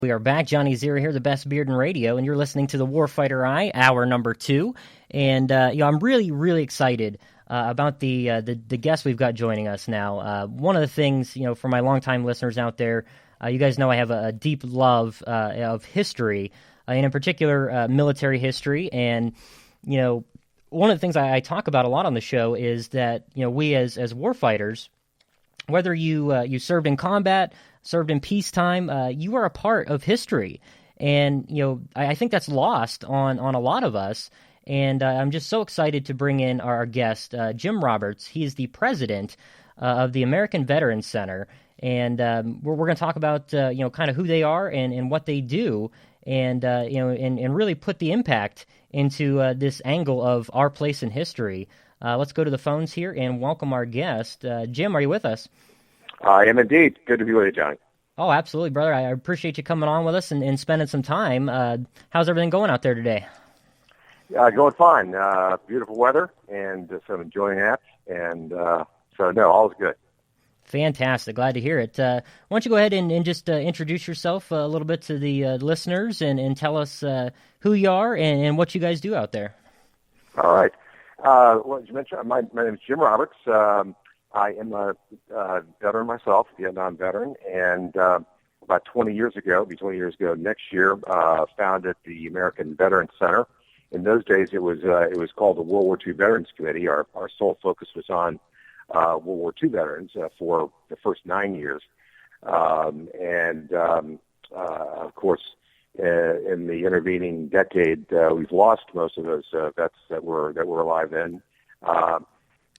We are back. Johnny Zero here, the best beard in radio, and you're listening to the Warfighter Eye, hour number 2. And I'm really, really excited about the guest we've got joining us now. One of the things, for my longtime listeners out there, you guys know I have a deep love of history, and in particular military history. And one of the things I talk about a lot on the show is that we as warfighters, whether you served in combat, served in peacetime, you are a part of history. And, I think that's lost on a lot of us. And I'm just so excited to bring in our guest, Jim Roberts. He is the president of the American Veterans Center. And we're going to talk about, kind of who they are and what they do, and, and really put the impact into this angle of our place in history. Let's go to the phones here and welcome our guest. Jim, are you with us? I am indeed. Good to be with you, Johnny. Oh, absolutely, brother. I appreciate you coming on with us and spending some time. How's everything going out there today? Going fine. Beautiful weather and some enjoying apps. And all is good. Fantastic. Glad to hear it. Why don't you go ahead and just introduce yourself a little bit to the listeners and tell us who you are and what you guys do out there. All right. Well, as you mentioned, my name is Jim Roberts. I am a veteran myself, Vietnam veteran, and about 20 years ago, next year, founded the American Veterans Center. In those days, it was called the World War II Veterans Committee. Our sole focus was on World War II veterans for the first 9 years, of course, in the intervening decade, we've lost most of those vets that were alive then.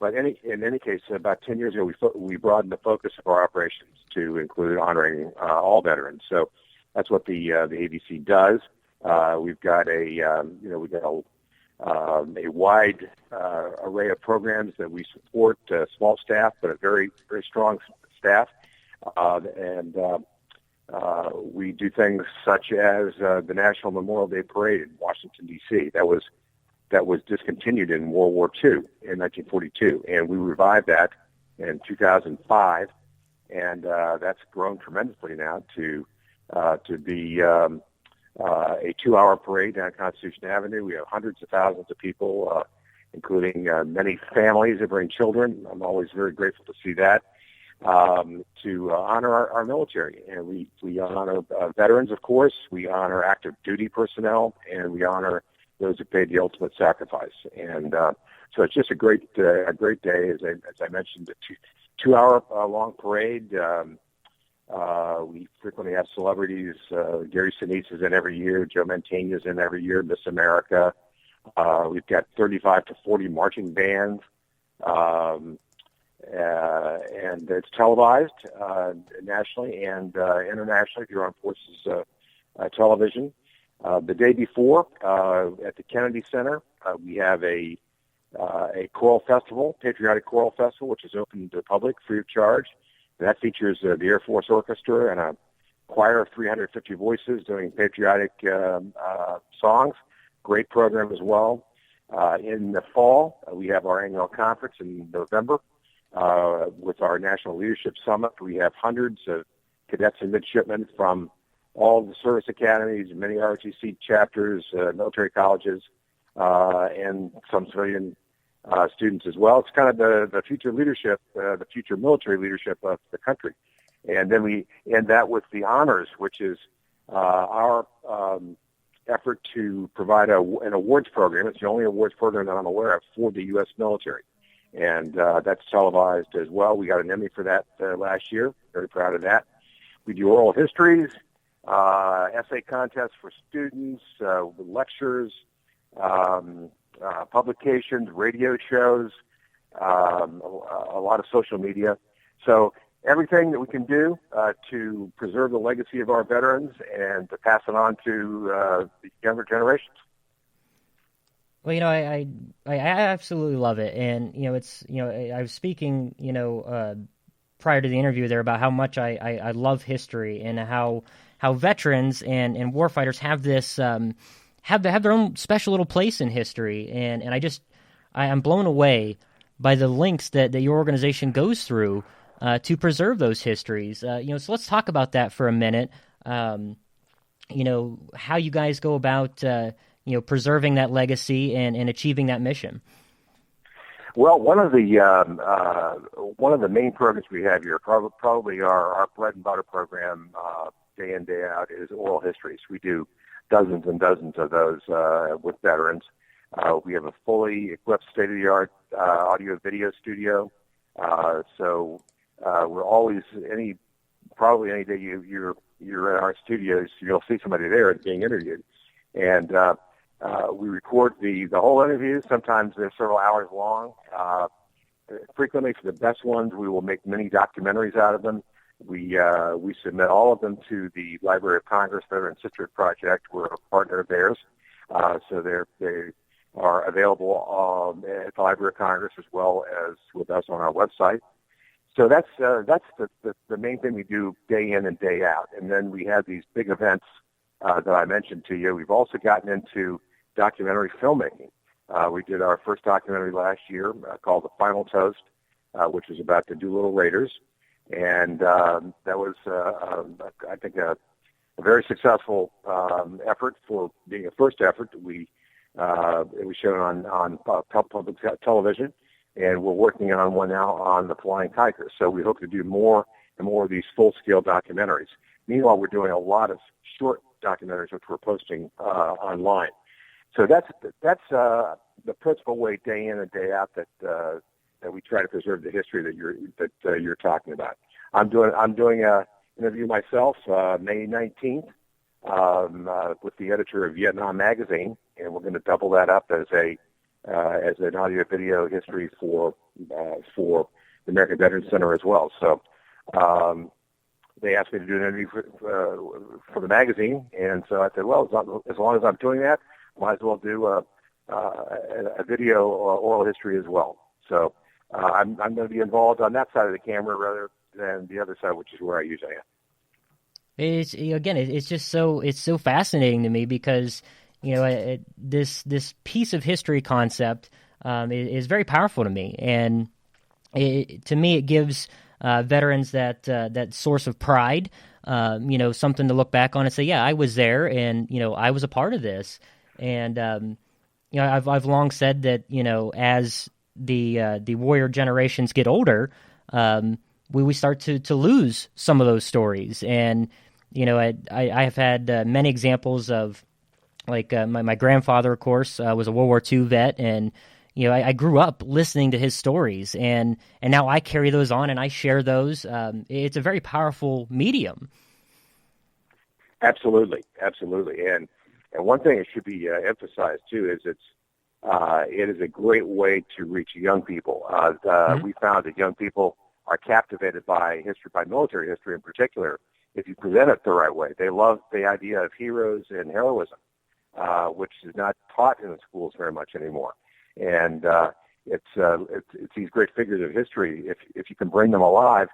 But in any case, about 10 years ago, we broadened the focus of our operations to include honoring all veterans. So that's what the AVC does. We've got a wide array of programs that we support. Small staff, but a very very strong staff, we do things such as the National Memorial Day Parade in Washington D.C. That was discontinued in World War II in 1942, and we revived that in 2005, and that's grown tremendously now to be a 2-hour parade down Constitution Avenue. We have hundreds of thousands of people, including many families that bring children. I'm always very grateful to see that, to honor our military. And we honor veterans, of course. We honor active duty personnel, and we honor those who paid the ultimate sacrifice. And so it's just a great day. As I mentioned, a 2-hour long parade. We frequently have celebrities. Gary Sinise is in every year. Joe Mantegna is in every year. Miss America. We've got 35 to 40 marching bands. And it's televised nationally and internationally through Armed Forces television. The day before, at the Kennedy Center, we have a choral festival, patriotic choral festival, which is open to the public free of charge. And that features the Air Force Orchestra and a choir of 350 voices doing patriotic songs. Great program as well. In the fall, we have our annual conference in November with our National Leadership Summit. We have hundreds of cadets and midshipmen from all the service academies, many ROTC chapters, military colleges, and some civilian students as well. It's kind of the future leadership, the future military leadership of the country. And then we end that with the honors, which is our effort to provide an awards program. It's the only awards program that I'm aware of for the U.S. military. And that's televised as well. We got an Emmy for that last year. Very proud of that. We do oral histories, essay contests for students, lectures, publications, radio shows, a lot of social media. So everything that we can do to preserve the legacy of our veterans and to pass it on to the younger generations. Well, I absolutely love it. And, it's, I was speaking, prior to the interview there about how much I love history and how veterans and warfighters have this, have their own special little place in history. And I'm blown away by the lengths that your organization goes through to preserve those histories. So let's talk about that for a minute. how you guys go about, preserving that legacy and achieving that mission. Well, one of the main programs we have here, probably our bread and butter program, day in day out, is oral histories. We do dozens and dozens of those with veterans. We have a fully equipped, state-of-the-art audio video studio. So we're always probably any day you're in our studios, you'll see somebody there being interviewed, and we record the whole interview. Sometimes they're several hours long. Frequently, for the best ones, we will make mini documentaries out of them. We submit all of them to the Library of Congress Veteran Sisterhood Project. We're a partner of theirs, so they are available at the Library of Congress as well as with us on our website. So that's the main thing we do day in and day out. And then we have these big events that I mentioned to you. We've also gotten into documentary filmmaking. We did our first documentary last year called The Final Toast, which is about the Doolittle Raiders. And that was, I think, a very successful effort for being a first effort. It was shown on public television, and we're working on one now on the Flying Tiger. So we hope to do more and more of these full-scale documentaries. Meanwhile, we're doing a lot of short documentaries, which we're posting online. So that's the principal way, day in and day out, that we try to preserve the history that you're talking about. I'm doing a interview myself May 19th with the editor of Vietnam Magazine, and we're going to double that up as an audio video history for the American Veterans Center as well. So they asked me to do an interview for the magazine, and so I said, well, as long as I'm doing that, might as well do a video oral history as well. So I'm going to be involved on that side of the camera rather than the other side, which is where I usually am. It's just so fascinating to me because this piece of history concept is very powerful to me, and to me it gives veterans that source of pride, something to look back on and say, yeah, I was there, and I was a part of this. And I've long said that as the warrior generations get older, we start to lose some of those stories. And I have had many examples of, like, my grandfather, of course, was a World War II vet, and I grew up listening to his stories, and now I carry those on and I share those. It's a very powerful medium. Absolutely. And one thing that should be emphasized too is it is a great way to reach young people. We found that young people are captivated by history, by military history in particular, if you present it the right way. They love the idea of heroes and heroism, which is not taught in the schools very much anymore. And it's these great figures of history. If you can bring them alive,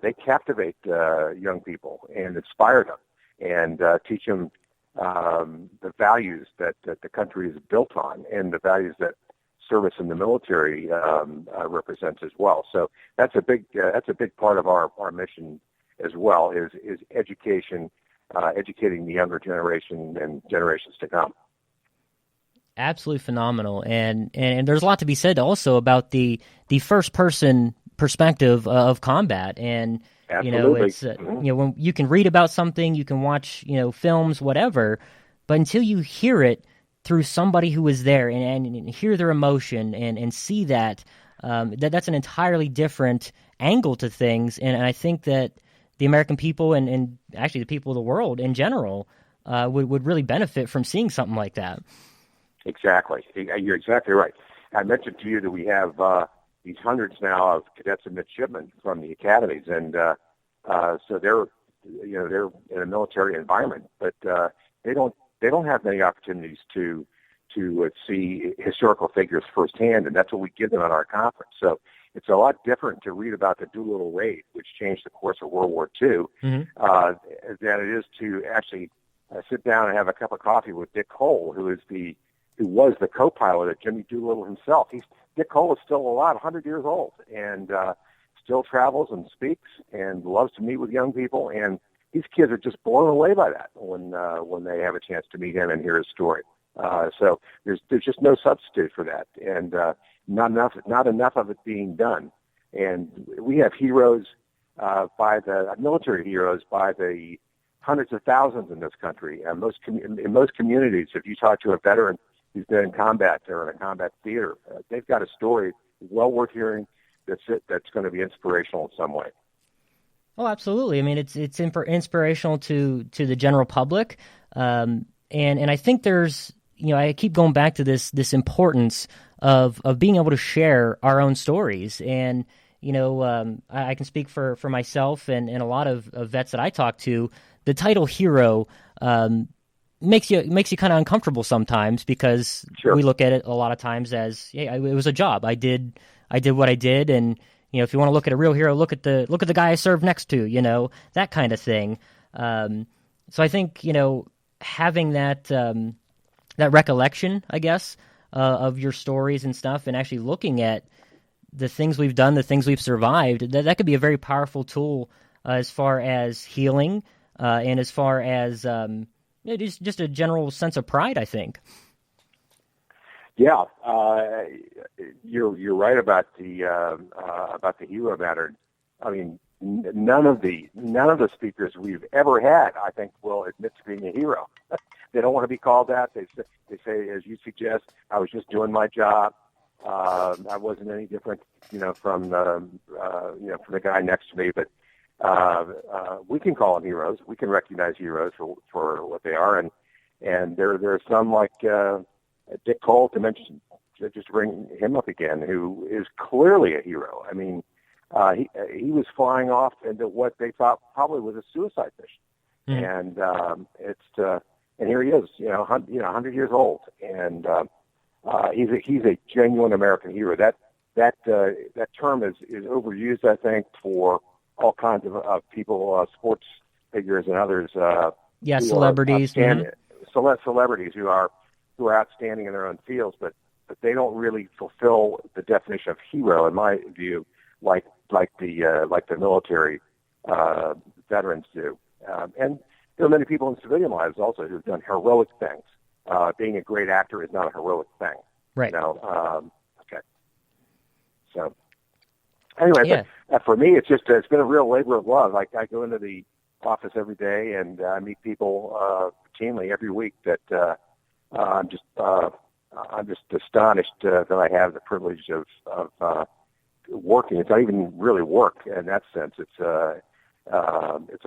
they captivate young people and inspire them and teach them the values that the country is built on and the values that service in the military represents as well. So that's a big part of our mission as well, is education, educating the younger generation and generations to come. Absolutely phenomenal, and there's a lot to be said also about the first person perspective of combat. And absolutely. It's when you can read about something, you can watch films, whatever, but until you hear it through somebody who was there and hear their emotion and see that's an entirely different angle to things. And I think that the American people and actually the people of the world in general would really benefit from seeing something like that. Exactly. You're exactly right. I mentioned to you that we have these hundreds now of cadets and midshipmen from the academies, and so they're in a military environment, but they don't have many opportunities to see historical figures firsthand, and that's what we give them at our conference. So it's a lot different to read about the Doolittle Raid, which changed the course of World War II, than it is to actually sit down and have a cup of coffee with Dick Cole, who was the co-pilot of Jimmy Doolittle himself. Dick Cole is still alive, 100 years old, and still travels and speaks and loves to meet with young people. And these kids are just blown away by that when they have a chance to meet him and hear his story. So there's just no substitute for that, and not enough of it being done. And we have heroes by the military heroes by the hundreds of thousands in this country. And in most communities, if you talk to a veteran who's been in combat or in a combat theater, they've got a story well worth hearing. That's going to be inspirational in some way. Oh, absolutely. I mean, it's inspirational to the general public, and I think there's, I keep going back to this importance of being able to share our own stories. And I can speak for myself and a lot of vets that I talk to. The title hero makes you kind of uncomfortable sometimes, because Sure. we look at it a lot of times as, hey, it was a job. I did what I did, and if you want to look at a real hero, look at the guy I served next to, that kind of thing. So I think having that recollection, I guess, of your stories and stuff, and actually looking at the things we've done, the things we've survived, that could be a very powerful tool as far as healing and as far as just a general sense of pride, I think. Yeah, you're right about the hero matter. I mean, none of the speakers we've ever had, I think, will admit to being a hero. They don't want to be called that. They say, as you suggest, I was just doing my job. I wasn't any different, from the guy next to me. But we can call them heroes. We can recognize heroes for what they are, and there are some like Dick Cole, to just bring him up again, who is clearly a hero. I mean, he was flying off into what they thought probably was a suicide mission, and here he is, 100 years old, and he's a genuine American hero. That term is overused, I think, for all kinds of people, sports figures and others. Celebrities. Celebrities who are outstanding in their own fields, but they don't really fulfill the definition of hero, in my view, like the military veterans do. And there are many people in civilian lives also who've done heroic things. Being a great actor is not a heroic thing. Right. Okay. So anyway, yeah. But, for me, it's been a real labor of love. Like, I go into the office every day and I meet people routinely every week that I'm just astonished that I have the privilege of working. It's not even really work in that sense. It's a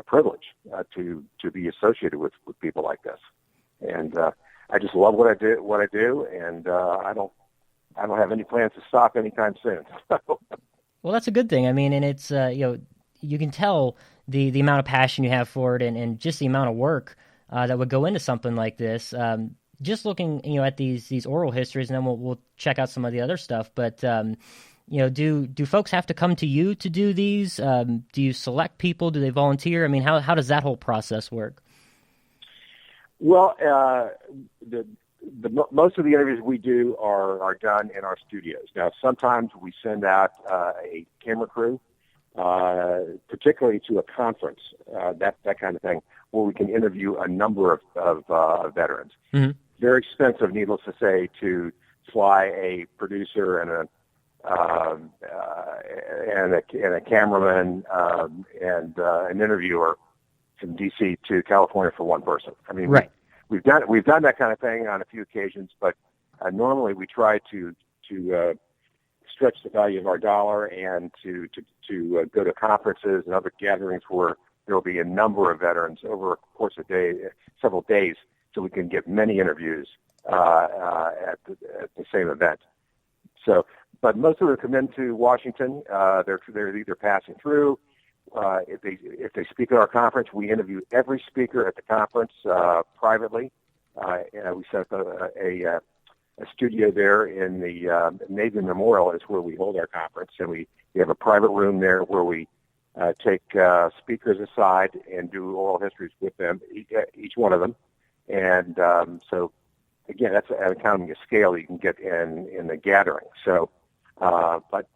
privilege to be associated with people like this, and I just love what I do, and I don't have any plans to stop anytime soon. Well, that's a good thing. I mean, and it's you can tell the amount of passion you have for it, and just the amount of work that would go into something like this. Just looking, at these oral histories, and then we'll check out some of the other stuff. But do folks have to come to you to do these? Do you select people? Do they volunteer? I mean, how does that whole process work? Well, most of the interviews we do are done in our studios. Now, sometimes we send out a camera crew, particularly to a conference, that kind of thing, where we can interview a number of veterans. Mm-hmm. Very expensive, needless to say, to fly a producer and a cameraman and an interviewer from D.C. to California for one person. I mean, right. We've done that kind of thing on a few occasions, but normally we try to stretch the value of our dollar and to go to conferences and other gatherings where there will be a number of veterans over a course of several days, so we can get many interviews at the same event. So, but most of them come into Washington. They're either passing through. If they speak at our conference, we interview every speaker at the conference privately. We set up a studio there in the Navy Memorial is where we hold our conference, and we have a private room there where we take speakers aside and do oral histories with them, each one of them. And so, again, that's an economy of scale you can get in the gathering. So, but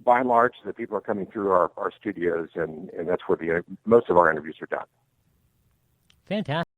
by and large, the people are coming through our studios, and that's where most of our interviews are done. Fantastic.